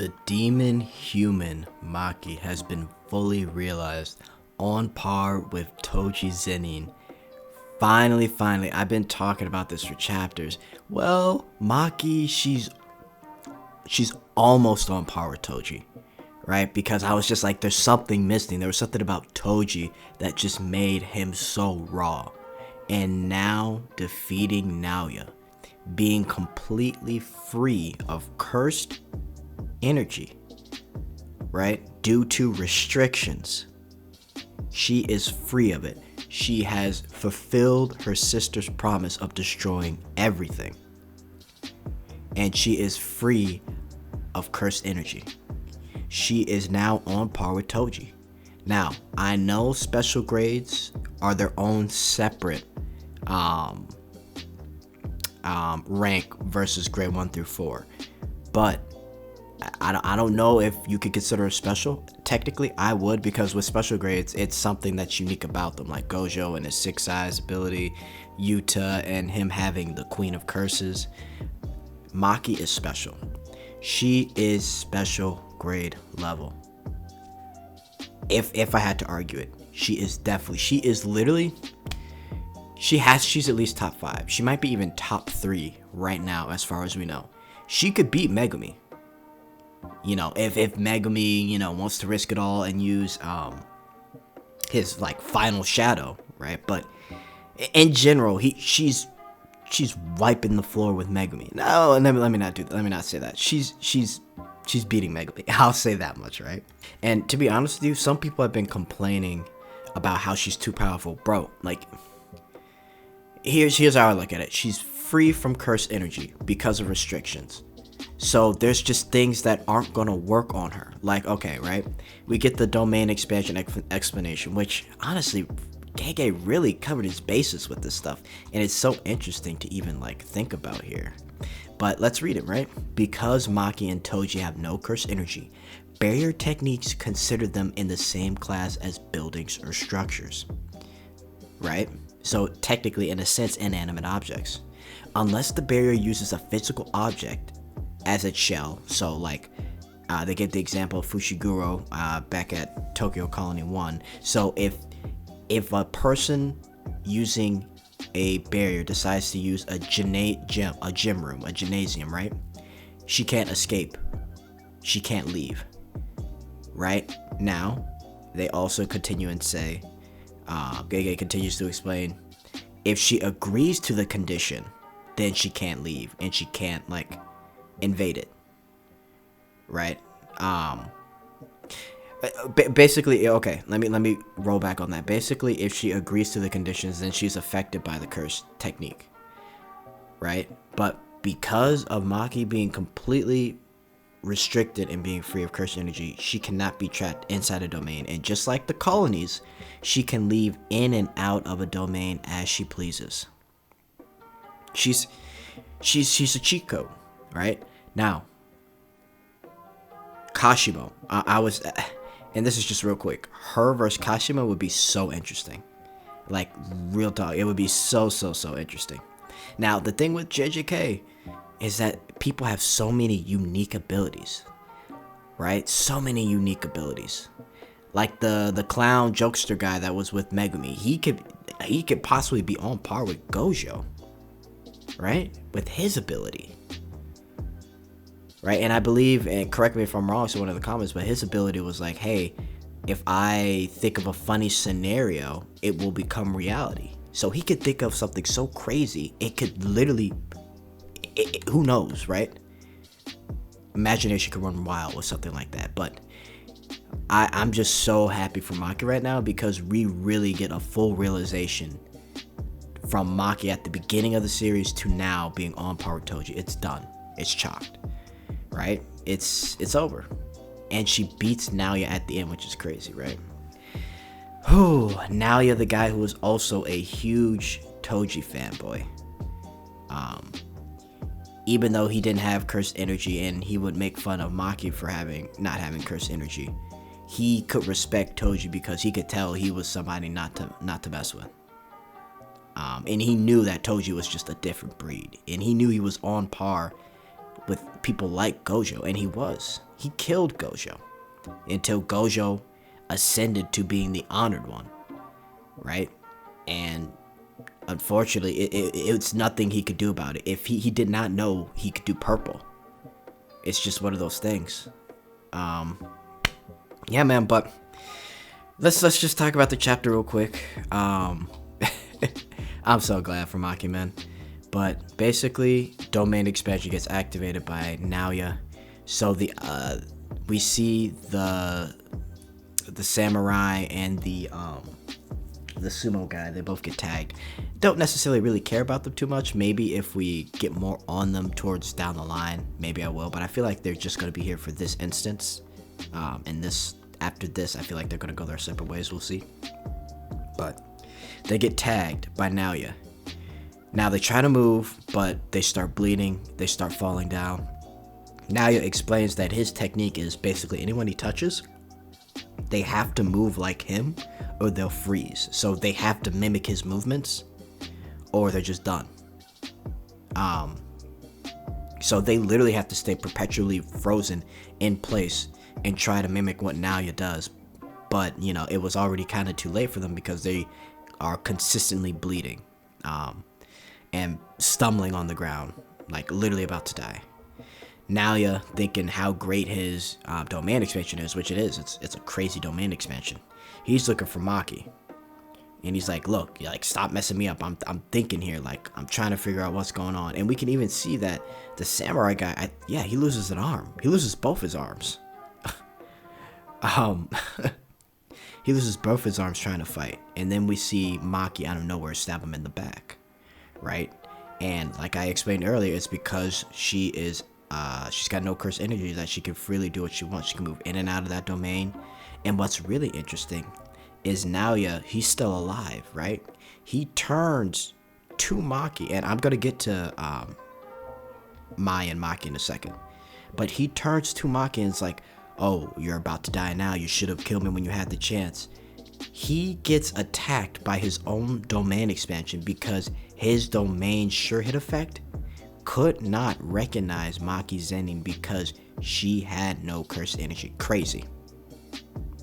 The demon human Maki has been fully realized, on par with Toji Zenin. Finally, I've been talking about this for chapters. Well, Maki, she's almost on par with Toji, right? Because I was just like, there's something missing. There was something about Toji that just made him so raw. And now, defeating Naoya, being completely free of cursed energy, right? Due to restrictions. She is free of it. She has fulfilled her sister's promise of destroying everything. And she is free of cursed energy. She is now on par with Toji. Now, I know special grades are their own separate rank versus grade 1 through 4. But I don't know if you could consider it special. Technically, I would, because with special grades, it's something that's unique about them, like Gojo and his 6 eyes ability, Yuta and him having the Queen of Curses. Maki is special. She is special grade level. If I had to argue it, she's at least top 5. She might be even top 3 right now, as far as we know. She could beat Megumi. You know, if Megumi, wants to risk it all and use his final shadow, right? But in general, she's wiping the floor with Megumi. No, let me not do that. Let me not say that. She's beating Megumi. I'll say that much, right? And to be honest with you, some people have been complaining about how she's too powerful, bro. Like, here's how I look at it. She's free from cursed energy because of restrictions. So there's just things that aren't going to work on her. Like, okay, right? We get the domain expansion explanation, which honestly, Gege really covered his bases with this stuff. And it's so interesting to even think about here. But let's read it, right? Because Maki and Toji have no cursed energy, barrier techniques consider them in the same class as buildings or structures. Right? So technically, in a sense, inanimate objects. Unless the barrier uses a physical object as its shell. So they give the example of Fushiguro back at Tokyo Colony 1. So if a person using a barrier decides to use a gym room, a gymnasium, right? She can't escape. She can't leave. Right? Now, they also continue and say, Gege continues to explain, if she agrees to the condition, then she can't leave and she can't invade it, right? Basically, okay, let me roll back on that. Basically, if she agrees to the conditions, then she's affected by the curse technique, right? But because of Maki being completely restricted and being free of cursed energy, she cannot be trapped inside a domain. And just like the colonies, she can leave in and out of a domain as she pleases. She's a cheat code, right? Now, Kashimo, I was, and this is just real quick, her versus Kashimo would be so interesting. Real talk, it would be so interesting. Now, the thing with JJK is that people have so many unique abilities, right? So many unique abilities. Like the clown jokester guy that was with Megumi, he could possibly be on par with Gojo, right? With his ability. Right, and I believe, and correct me if I'm wrong, so one of the comments, but his ability was hey, if I think of a funny scenario, it will become reality. So he could think of something so crazy, it could literally, who knows, right? Imagination could run wild with something like that. But I'm just so happy for Maki right now, because we really get a full realization from Maki at the beginning of the series to now being on par with Toji. It's done. It's chalked. Right? It's over. And she beats Naoya at the end, which is crazy, right? Whew, Naoya, the guy who was also a huge Toji fanboy. Even though he didn't have cursed energy and he would make fun of Maki for not having cursed energy, he could respect Toji because he could tell he was somebody not to mess with. And he knew that Toji was just a different breed. And he knew he was on par with people like Gojo, and he was. He killed Gojo until Gojo ascended to being the honored one, right? And unfortunately, it's nothing he could do about it. If he did not know he could do purple. It's just one of those things. Yeah, man, but let's just talk about the chapter real quick. I'm so glad for Maki, man. But basically, domain expansion gets activated by Naoya. So we see the samurai and the sumo guy, they both get tagged. Don't necessarily really care about them too much. Maybe if we get more on them towards down the line, maybe I will. But I feel like they're just going to be here for this instance. And after this, I feel like they're going to go their separate ways. We'll see. But they get tagged by Naoya. Now they try to move, but they start bleeding. They start falling down. Naoya explains that his technique is basically anyone he touches, they have to move like him or they'll freeze. So they have to mimic his movements or they're just done. So they literally have to stay perpetually frozen in place and try to mimic what Naoya does. But, you know, it was already kind of too late for them because they are consistently bleeding and stumbling on the ground, like literally about to die. Naoya, thinking how great his domain expansion is, which it is. It's a crazy domain expansion. He's looking for Maki. And he's like, look, like, stop messing me up. I'm thinking here, like, I'm trying to figure out what's going on. And we can even see that the samurai guy, he loses an arm. He loses both his arms. He loses both his arms trying to fight. And then we see Maki out of nowhere stab him in the back, right? And like I explained earlier, it's because she's got no cursed energy, that she can freely do what she wants. She can move in and out of that domain. And what's really interesting is Naoya, he's still alive, right? He turns to Maki, and I'm gonna get to Mai and Maki in a second. But he turns to Maki and it's like, oh, you're about to die now. You should have killed me when you had the chance. He gets attacked by his own domain expansion because his domain sure hit effect could not recognize Maki's Zenin because she had no cursed energy. Crazy.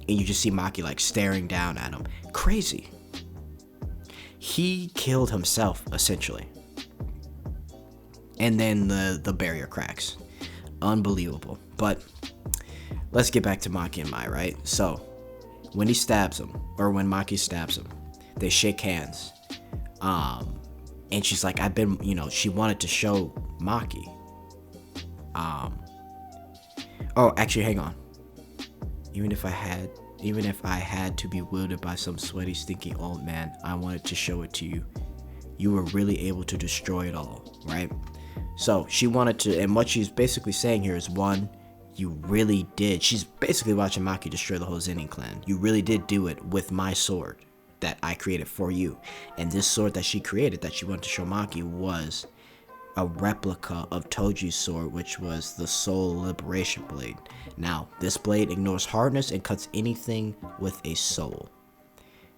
And you just see Maki like staring down at him. Crazy. He killed himself, essentially. And then the barrier cracks. Unbelievable. But let's get back to Maki and Mai, right? So, when he stabs him, or when Maki stabs him, they shake hands. And she's like, she wanted to show Maki. Oh, actually, hang on. Even if I had to be wielded by some sweaty, stinky old man, I wanted to show it to you. You were really able to destroy it all, right? So she wanted to, and what she's basically saying here is, one, you really did. She's basically watching Maki destroy the whole Zenin clan. You really did do it with my sword that I created for you. And this sword that she created, that she wanted to show Maki, was a replica of Toji's sword, which was the Soul Liberation Blade. Now, this blade ignores hardness and cuts anything with a soul,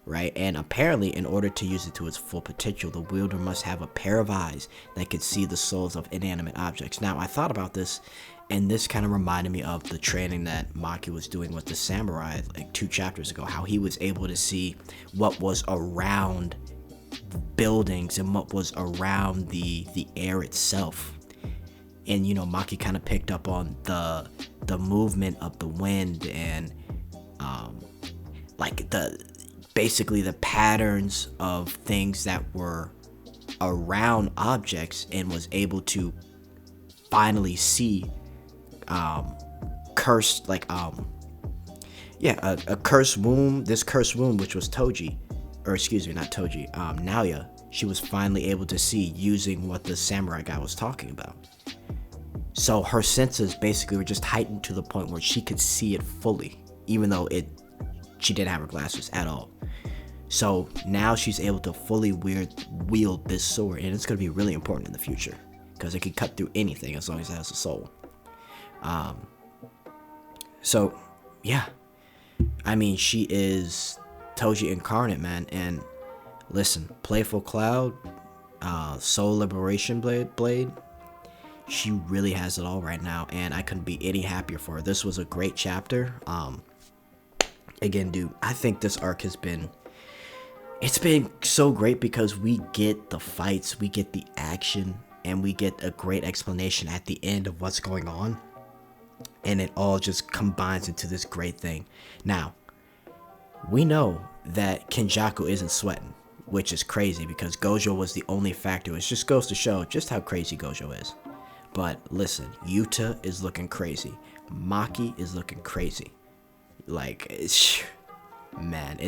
right? And apparently, in order to use it to its full potential, the wielder must have a pair of eyes that could see the souls of inanimate objects. Now, I thought about this, and this kind of reminded me of the training that Maki was doing with the samurai like 2 chapters ago, how he was able to see what was around buildings and what was around the air itself. And Maki kind of picked up on the movement of the wind and like basically the patterns of things that were around objects, and was able to finally see cursed, like a cursed womb. This cursed womb, which was Toji, or excuse me, not Toji, Naoya, she was finally able to see using what the samurai guy was talking about. So her senses basically were just heightened to the point where she could see it fully, even though she didn't have her glasses at all. So now she's able to fully wield this sword, and it's going to be really important in the future because it can cut through anything as long as it has a soul. So yeah, I mean, she is Toji incarnate, man. And listen, Playful Cloud, Soul Liberation Blade, She really has it all right now, and I couldn't be any happier for her. This was a great chapter. Again, dude, I think this arc has been, it's been so great because we get the fights, we get the action, and we get a great explanation at the end of what's going on. And it all just combines into this great thing. Now, we know that Kenjaku isn't sweating, which is crazy because Gojo was the only factor. It just goes to show just how crazy Gojo is. But listen, Yuta is looking crazy. Maki is looking crazy. Like, man,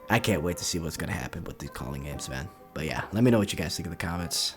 I can't wait to see what's going to happen with the calling games, man. But yeah, let me know what you guys think in the comments.